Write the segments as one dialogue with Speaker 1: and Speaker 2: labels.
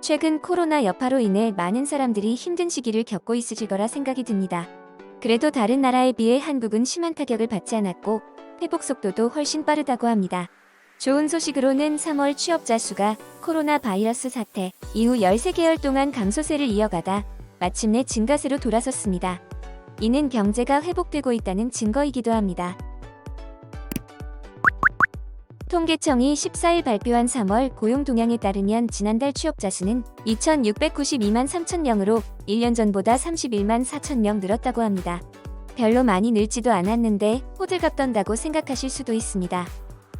Speaker 1: 최근 코로나 여파로 인해 많은 사람들이 힘든 시기를 겪고 있으실 거라 생각이 듭니다. 그래도 다른 나라에 비해 한국은 심한 타격을 받지 않았고 회복 속도도 훨씬 빠르다고 합니다. 좋은 소식으로는 3월 취업자 수가 코로나 바이러스 사태 이후 13개월 동안 감소세를 이어가다 마침내 증가세로 돌아섰습니다. 이는 경제가 회복되고 있다는 증거이기도 합니다. 통계청이 14일 발표한 3월 고용 동향에 따르면 지난달 취업자 수는 2,692만 3천 명으로 1년 전보다 31만 4천 명 늘었다고 합니다. 별로 많이 늘지도 않았는데 호들갑 떤다고 생각하실 수도 있습니다.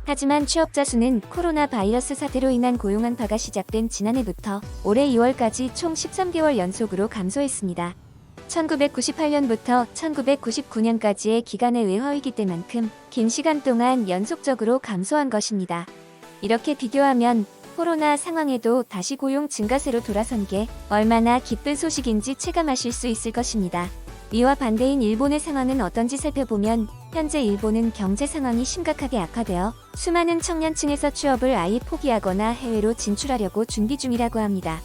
Speaker 1: 하지만 취업자 수는 코로나 바이러스 사태로 인한 고용 한파가 시작된 지난해부터 올해 2월까지 총 13개월 연속으로 감소했습니다. 1998년부터 1999년까지의 기간에 외화위기 때만큼 긴 시간 동안 연속적으로 감소한 것입니다. 이렇게 비교하면 코로나 상황에도 다시 고용 증가세로 돌아선 게 얼마나 기쁜 소식인지 체감하실 수 있을 것입니다. 이와 반대인 일본의 상황은 어떤지 살펴보면 현재 일본은 경제 상황이 심각하게 악화되어 수많은 청년층에서 취업을 아예 포기하거나 해외로 진출하려고 준비 중이라고 합니다.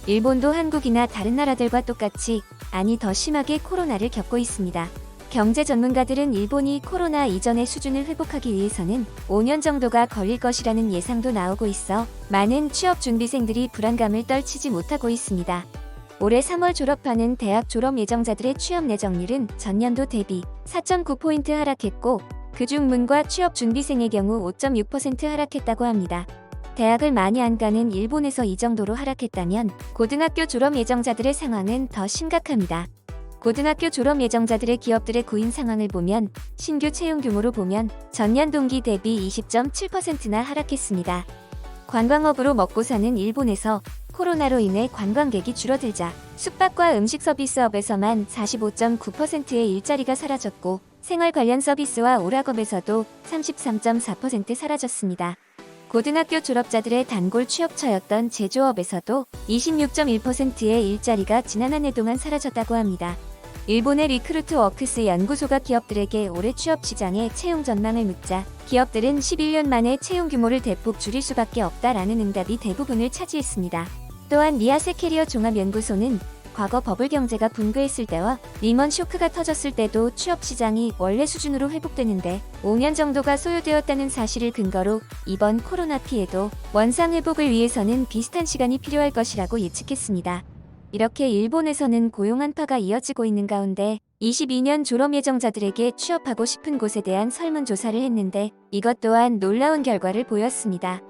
Speaker 1: 일본도 한국이나 다른 나라들과 똑같이 아니 더 심하게 코로나를 겪고 있습니다. 경제 전문가들은 일본이 코로나 이전의 수준을 회복하기 위해서는 5년 정도가 걸릴 것이라는 예상도 나오고 있어 많은 취업 준비생들이 불안감을 떨치지 못하고 있습니다. 올해 3월 졸업하는 대학 졸업 예정자들의 취업 예정률은 전년도 대비 4.9포인트 하락했고 그중 문과 취업 준비생의 경우 5.6% 하락했다고 합니다. 대학을 많이 안 가는 일본에서 이 정도로 하락했다면 고등학교 졸업 예정자들의 상황은 더 심각합니다. 고등학교 졸업 예정자들의 기업들의 구인 상황을 보면 신규 채용 규모로 보면 전년 동기 대비 20.7%나 하락했습니다. 관광업으로 먹고 사는 일본에서 코로나로 인해 관광객이 줄어들자 숙박과 음식 서비스업에서만 45.9%의 일자리가 사라졌고 생활 관련 서비스와 오락업에서도 33.4% 사라졌습니다. 고등학교 졸업자들의 단골 취업처였던 제조업에서도 26.1%의 일자리가 지난 한 해 동안 사라졌다고 합니다. 일본의 리크루트 워크스 연구소가 기업들에게 올해 취업 시장의 채용 전망을 묻자 기업들은 11년 만에 채용 규모를 대폭 줄일 수밖에 없다라는 응답이 대부분을 차지했습니다. 또한 미야세 캐리어 종합연구소는 과거 버블 경제가 붕괴했을 때와 리먼 쇼크가 터졌을 때도 취업 시장이 원래 수준으로 회복되는데 5년 정도가 소요되었다는 사실을 근거로 이번 코로나 피해도 원상 회복을 위해서는 비슷한 시간이 필요할 것이라고 예측했습니다. 이렇게 일본에서는 고용 한파가 이어지고 있는 가운데 22년 졸업 예정자들에게 취업하고 싶은 곳에 대한 설문조사를 했는데 이것 또한 놀라운 결과를 보였습니다.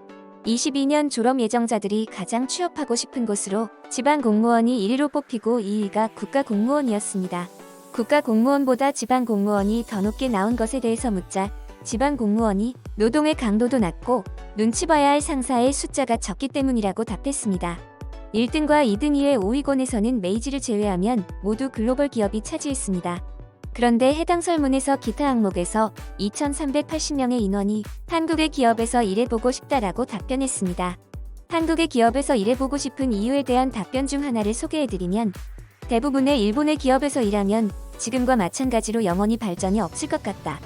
Speaker 1: 22년 졸업 예정자들이 가장 취업하고 싶은 곳으로 지방공무원이 1위로 뽑히고 2위가 국가공무원이었습니다. 국가공무원보다 지방공무원이 더 높게 나온 것에 대해서 묻자 지방공무원이 노동의 강도도 낮고 눈치 봐야 할 상사의 숫자가 적기 때문이라고 답했습니다. 1등과 2등 이외 5위권에서는 메이지를 제외하면 모두 글로벌 기업이 차지했습니다. 그런데 해당 설문에서 기타 항목에서 2,380명의 인원이 한국의 기업에서 일해보고 싶다라고 답변했습니다. 한국의 기업에서 일해보고 싶은 이유에 대한 답변 중 하나를 소개해드리면 대부분의 일본의 기업에서 일하면 지금과 마찬가지로 영원히 발전이 없을 것 같다.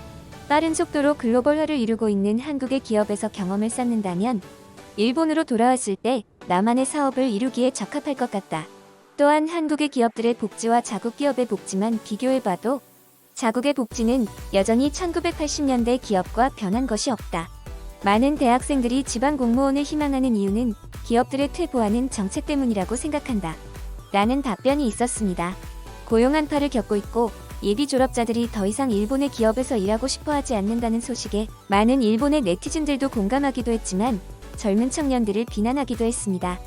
Speaker 1: 빠른 속도로 글로벌화를 이루고 있는 한국의 기업에서 경험을 쌓는다면 일본으로 돌아왔을 때 나만의 사업을 이루기에 적합할 것 같다. 또한 한국의 기업들의 복지와 자국 기업의 복지만 비교해봐도 자국의 복지는 여전히 1980년대 기업과 변한 것이 없다. 많은 대학생들이 지방공무원을 희망하는 이유는 기업들의 퇴보하는 정책 때문이라고 생각한다. 라는 답변이 있었습니다. 고용 한파를 겪고 있고 예비 졸업자들이 더 이상 일본의 기업에서 일하고 싶어 하지 않는다는 소식에 많은 일본의 네티즌들도 공감하기도 했지만 젊은 청년들을 비난하기도 했습니다.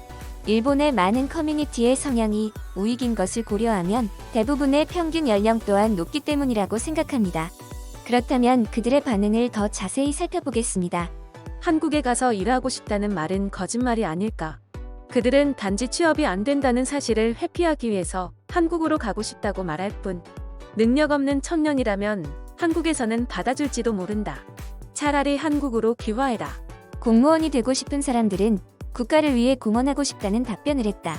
Speaker 1: 일본의 많은 커뮤니티의 성향이 우익인 것을 고려하면 대부분의 평균 연령 또한 높기 때문이라고 생각합니다. 그렇다면 그들의 반응을 더 자세히 살펴보겠습니다.
Speaker 2: 한국에 가서 일하고 싶다는 말은 거짓말이 아닐까? 그들은 단지 취업이 안 된다는 사실을 회피하기 위해서 한국으로 가고 싶다고 말할 뿐. 능력 없는 청년이라면 한국에서는 받아줄지도 모른다. 차라리 한국으로 귀화해라.
Speaker 1: 공무원이 되고 싶은 사람들은 국가를 위해 공헌하고 싶다는 답변을 했다.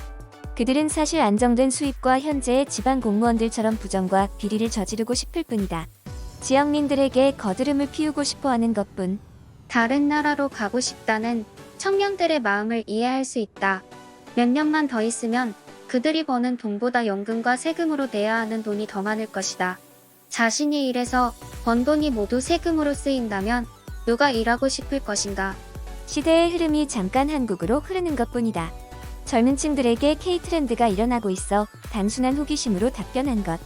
Speaker 1: 그들은 사실 안정된 수입과 현재의 지방 공무원들처럼 부정과 비리를 저지르고 싶을 뿐이다. 지역민들에게 거드름을 피우고 싶어하는 것뿐.
Speaker 3: 다른 나라로 가고 싶다는 청년들의 마음을 이해할 수 있다. 몇 년만 더 있으면 그들이 버는 돈보다 연금과 세금으로 내야 하는 돈이 더 많을 것이다. 자신이 일해서 번 돈이 모두 세금으로 쓰인다면 누가 일하고 싶을 것인가?
Speaker 1: 시대의 흐름이 잠깐 한국으로 흐르는 것뿐이다. 젊은 층들에게 K-트렌드가 일어나고 있어 단순한 호기심으로 답변한 것.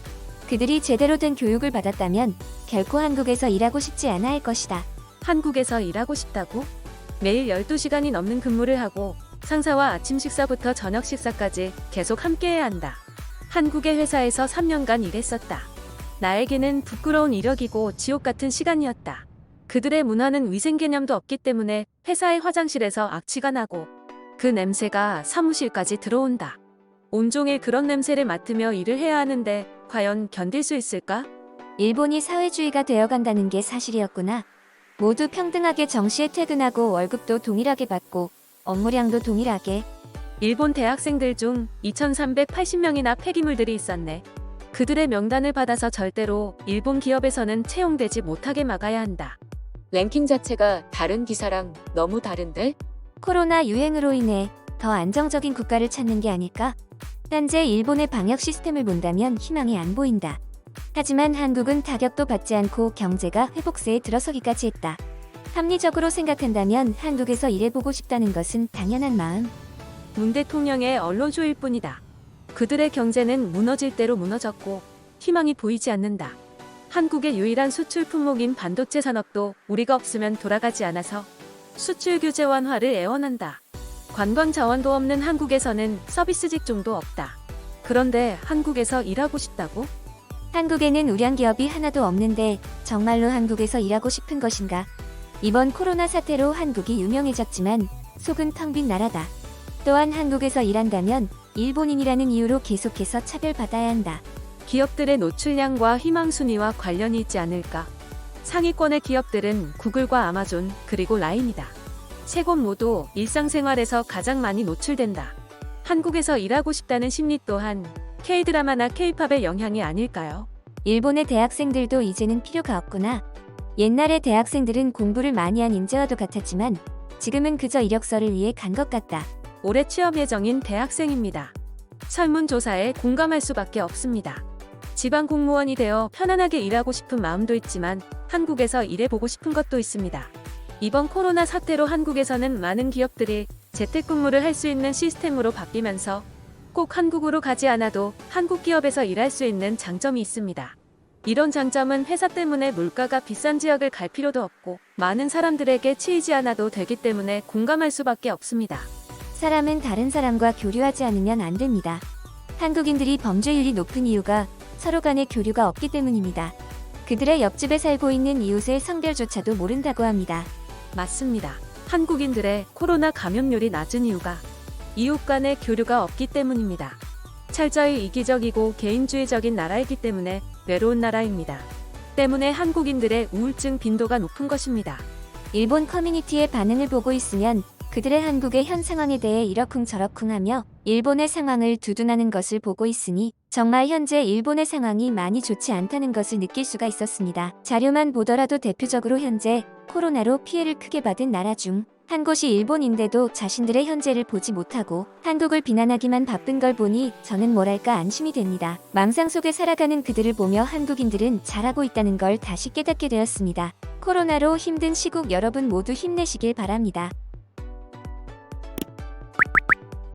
Speaker 1: 그들이 제대로 된 교육을 받았다면 결코 한국에서 일하고 싶지 않아 할 것이다.
Speaker 2: 한국에서 일하고 싶다고? 매일 12시간이 넘는 근무를 하고 상사와 아침 식사부터 저녁 식사까지 계속 함께해야 한다. 한국의 회사에서 3년간 일했었다. 나에게는 부끄러운 이력이고 지옥 같은 시간이었다. 그들의 문화는 위생 개념도 없기 때문에 회사의 화장실에서 악취가 나고 그 냄새가 사무실까지 들어온다. 온종일 그런 냄새를 맡으며 일을 해야 하는데 과연 견딜 수 있을까?
Speaker 1: 일본이 사회주의가 되어간다는 게 사실이었구나. 모두 평등하게 정시에 퇴근하고 월급도 동일하게 받고 업무량도 동일하게.
Speaker 2: 일본 대학생들 중 2380명이나 폐기물들이 있었네. 그들의 명단을 받아서 절대로 일본 기업에서는 채용되지 못하게 막아야 한다. 랭킹 자체가 다른 기사랑 너무 다른데?
Speaker 1: 코로나 유행으로 인해 더 안정적인 국가를 찾는 게 아닐까? 현재 일본의 방역 시스템을 본다면 희망이 안 보인다. 하지만 한국은 타격도 받지 않고 경제가 회복세에 들어서기까지 했다. 합리적으로 생각한다면 한국에서 일해보고 싶다는 것은 당연한 마음.
Speaker 2: 문 대통령의 언론쇼일 뿐이다. 그들의 경제는 무너질 대로 무너졌고 희망이 보이지 않는다. 한국의 유일한 수출 품목인 반도체 산업도 우리가 없으면 돌아가지 않아서 수출 규제 완화를 애원한다. 관광 자원도 없는 한국에서는 서비스 직종도 없다. 그런데 한국에서 일하고 싶다고?
Speaker 1: 한국에는 우량 기업이 하나도 없는데 정말로 한국에서 일하고 싶은 것인가? 이번 코로나 사태로 한국이 유명해졌지만 속은 텅 빈 나라다. 또한 한국에서 일한다면 일본인이라는 이유로 계속해서 차별받아야 한다.
Speaker 2: 기업들의 노출량과 희망 순위와 관련이 있지 않을까? 상위권의 기업들은 구글과 아마존 그리고 라인이다. 세 곳 모두 일상생활에서 가장 많이 노출된다. 한국에서 일하고 싶다는 심리 또한 K-드라마나 K-팝의 영향이 아닐까요?
Speaker 1: 일본의 대학생들도 이제는 필요가 없구나. 옛날에 대학생들은 공부를 많이 한 인재와도 같았지만 지금은 그저 이력서를 위해 간 것 같다.
Speaker 2: 올해 취업 예정인 대학생입니다. 설문조사에 공감할 수밖에 없습니다. 지방 공무원이 되어 편안하게 일하고 싶은 마음도 있지만 한국에서 일해보고 싶은 것도 있습니다. 이번 코로나 사태로 한국에서는 많은 기업들이 재택근무를 할 수 있는 시스템으로 바뀌면서 꼭 한국으로 가지 않아도 한국 기업에서 일할 수 있는 장점이 있습니다. 이런 장점은 회사 때문에 물가가 비싼 지역을 갈 필요도 없고 많은 사람들에게 치이지 않아도 되기 때문에 공감할 수밖에 없습니다.
Speaker 1: 사람은 다른 사람과 교류하지 않으면 안 됩니다. 한국인들이 범죄율이 높은 이유가 서로 간의 교류가 없기 때문입니다. 그들의 옆집에 살고 있는 이웃의 성별조차도 모른다고 합니다.
Speaker 2: 맞습니다. 한국인들의 코로나 감염률이 낮은 이유가 이웃 간의 교류가 없기 때문입니다. 철저히 이기적이고 개인주의적인 나라이기 때문에 외로운 나라입니다. 때문에 한국인들의 우울증 빈도가 높은 것입니다.
Speaker 1: 일본 커뮤니티의 반응을 보고 있으면 그들의 한국의 현 상황에 대해 이러쿵저러쿵하며 일본의 상황을 두둔하는 것을 보고 있으니 정말 현재 일본의 상황이 많이 좋지 않다는 것을 느낄 수가 있었습니다. 자료만 보더라도 대표적으로 현재 코로나로 피해를 크게 받은 나라 중 한 곳이 일본인데도 자신들의 현재를 보지 못하고 한국을 비난하기만 바쁜 걸 보니 저는 뭐랄까 안심이 됩니다. 망상 속에 살아가는 그들을 보며 한국인들은 잘하고 있다는 걸 다시 깨닫게 되었습니다. 코로나로 힘든 시국 여러분 모두 힘내시길 바랍니다.